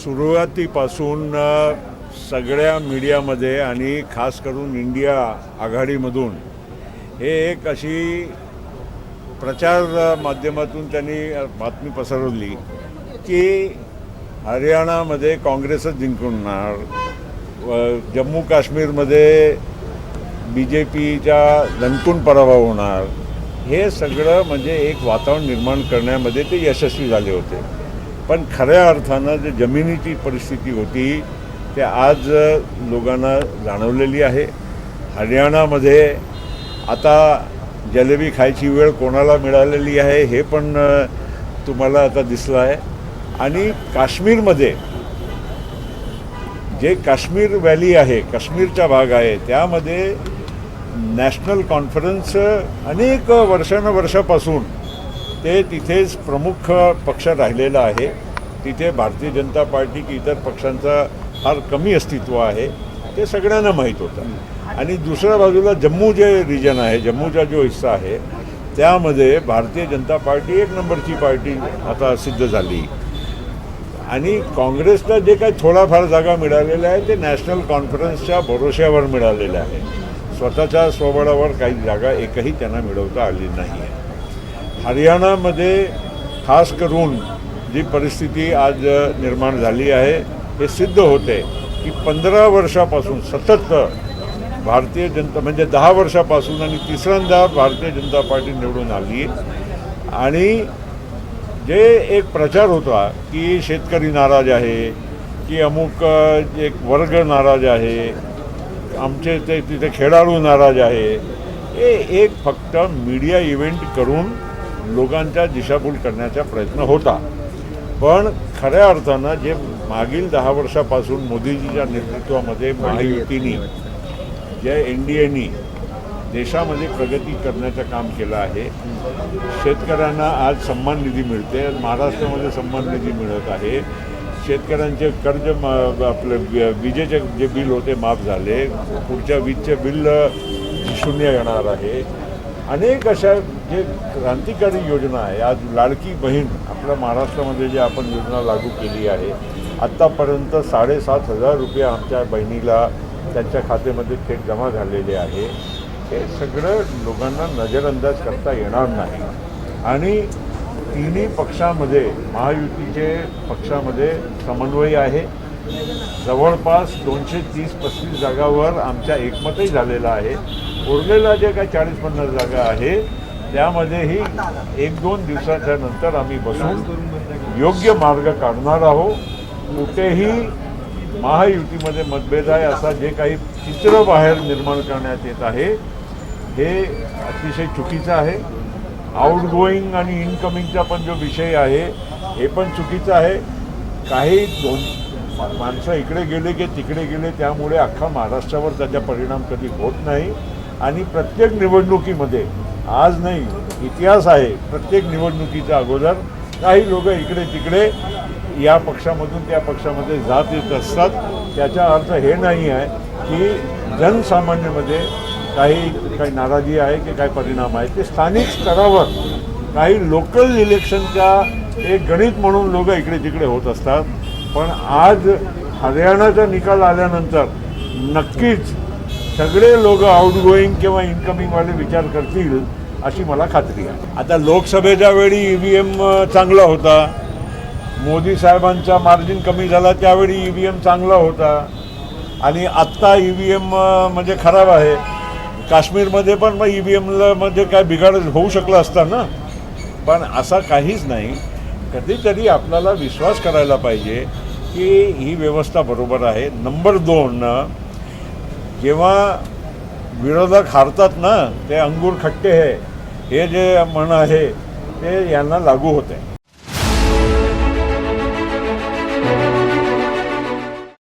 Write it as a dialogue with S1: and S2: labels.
S1: सुरुवातीपासून सगळ्या मीडियामध्ये आणि खास करून इंडिया आघाडीमधून हे एक अशी प्रचार माध्यमातून त्यांनी बातमी पसरवली की हरियाणामध्ये काँग्रेसच जिंकणार, जम्मू काश्मीरमध्ये BJPचा दणकून पराभव होणार. हे सगळं म्हणजे एक वातावरण निर्माण करण्यामध्ये ते यशस्वी झाले होते. पण खऱ्या अर्थानं जे जमिनीची परिस्थिती होती ते आज लोकांना जाणवलेली आहे. हरियाणामध्ये आता जलेबी खायची वेळ कोणाला मिळालेली आहे हे पण तुम्हाला आता दिसलं आहे. आणि काश्मीरमध्ये जे काश्मीर व्हॅली आहे, काश्मीरचा भाग आहे, त्यामध्ये नॅशनल कॉन्फरन्स अनेक वर्षापासून ते तिथेच प्रमुख पक्ष राहिलेला आहे. तिथे भारतीय जनता पार्टी की इतर पक्षांचा फार कमी अस्तित्व आहे ते सगळ्यांना माहीत होतं. आणि दुसऱ्या बाजूला जम्मू जे रिजन आहे, जम्मूचा जो हिस्सा आहे, त्यामध्ये भारतीय जनता पार्टी एक नंबरची पार्टी आता सिद्ध झाली. आणि काँग्रेसला जे काही थोडाफार जागा मिळालेल्या आहे ते नॅशनल कॉन्फरन्सच्या भरोश्यावर मिळालेल्या आहे. स्वतःच्या स्वबळावर काही जागा एकही त्यांना मिळवता आली नाही आहे. हरियाणामध्ये खास करून जी परिस्थिती आज निर्माण झाली आहे हे सिद्ध होते की 15 वर्षापासून सतत भारतीय जनता म्हणजे 10 वर्षापासून आणि तिसऱ्यांदा भारतीय जनता पार्टी निवडून आली. आणि जे एक प्रचार होता की शेतकरी नाराज आहे, की अमुक एक वर्ग नाराज आहे, आमचे ते तिथे खेळाडू नाराज आहे, हे एक फक्त मीडिया इव्हेंट करून लोकांचा दिशाभूल करण्याचा प्रयत्न होता. पण खऱ्या अर्थानं जे मागील 10 वर्षापासून मोदीजीच्या नेतृत्वामध्ये महायुतीनी जे NDAनी देशामध्ये प्रगती करण्याचं काम केलं आहे. शेतकऱ्यांना आज सन्मान निधी मिळते, महाराष्ट्रामध्ये सन्मान निधी मिळत आहे. शेतकऱ्यांचे कर्ज आपलं विजेचे जे बिल होते माफ झाले, पुढच्या वीजचे बिल शून्य येणार आहे. अनेक अशा जे क्रांतिकारी योजना आहे. आज लाडकी बहीण आपल्या महाराष्ट्रामध्ये जे आपण योजना लागू केली आहे, आत्तापर्यंत 7,500 रुपये आमच्या बहिणीला त्यांच्या खात्यामध्ये थेट जमा झालेले आहे. हे सगळं लोकांना नजरअंदाज करता येणार नाही. आणि तिन्ही पक्षामध्ये महायुतीचे पक्षामध्ये समन्वय आहे. जवळपास 230-35 जागावर आमच्या एकमतही झालेलं आहे. उरलेला जे काही 40-50 जागा आहे त्यामध्येही 1-2 दिवसाच्या नंतर आम्ही बसून योग्य मार्ग काढणार आहोत. कुठेही महायुतीमध्ये मतभेद आहे असा जे काही चित्र बाहेर निर्माण करण्यात येत आहे हे अतिशय चुकीचं आहे. आउटगोईंग आणि इनकमिंगचा पण जो विषय आहे हे पण चुकीचं आहे. काही माणसं इकडे गेले की तिकडे गेले त्यामुळे अख्खा महाराष्ट्रावर त्याचा परिणाम कधी होत नाही. आणि प्रत्येक निवडणुकीमध्ये आज नाही, इतिहास आहे, प्रत्येक निवडणुकीच्या अगोदर काही लोक इकडे तिकडे या पक्षामधून त्या पक्षामध्ये जात येत असतात. त्याचा अर्थ हे नाही आहे की जनसामान्यामध्ये काही नाराजी आहे की काही परिणाम आहे. ते स्थानिक स्तरावर काही लोकल इलेक्शनचा एक गणित म्हणून लोक इकडे तिकडे होत असतात. पण आज हरियाणाचा निकाल आल्यानंतर नक्कीच सगळे लोक आउटगोईंग किंवा इनकमिंगवाले विचार करतील अशी मला खात्री आहे. आता लोकसभेच्या वेळी EVM चांगला होता, मोदी साहेबांचा मार्जिन कमी झाला त्यावेळी EVM चांगला होता. आणि आत्ता EVM म्हणजे खराब आहे. काश्मीरमध्ये पण मग EVMला म्हणजे काय बिघाड होऊ शकला असता ना. पण असा काहीच नाही. कधीतरी आपल्याला विश्वास करायला पाहिजे की ही व्यवस्था बरोबर आहे. नंबर 2, जेव्हा विरोधक हारतात ना ते अंगूर खट्टे है हे जे म्हण आहे ते यांना लागू होते.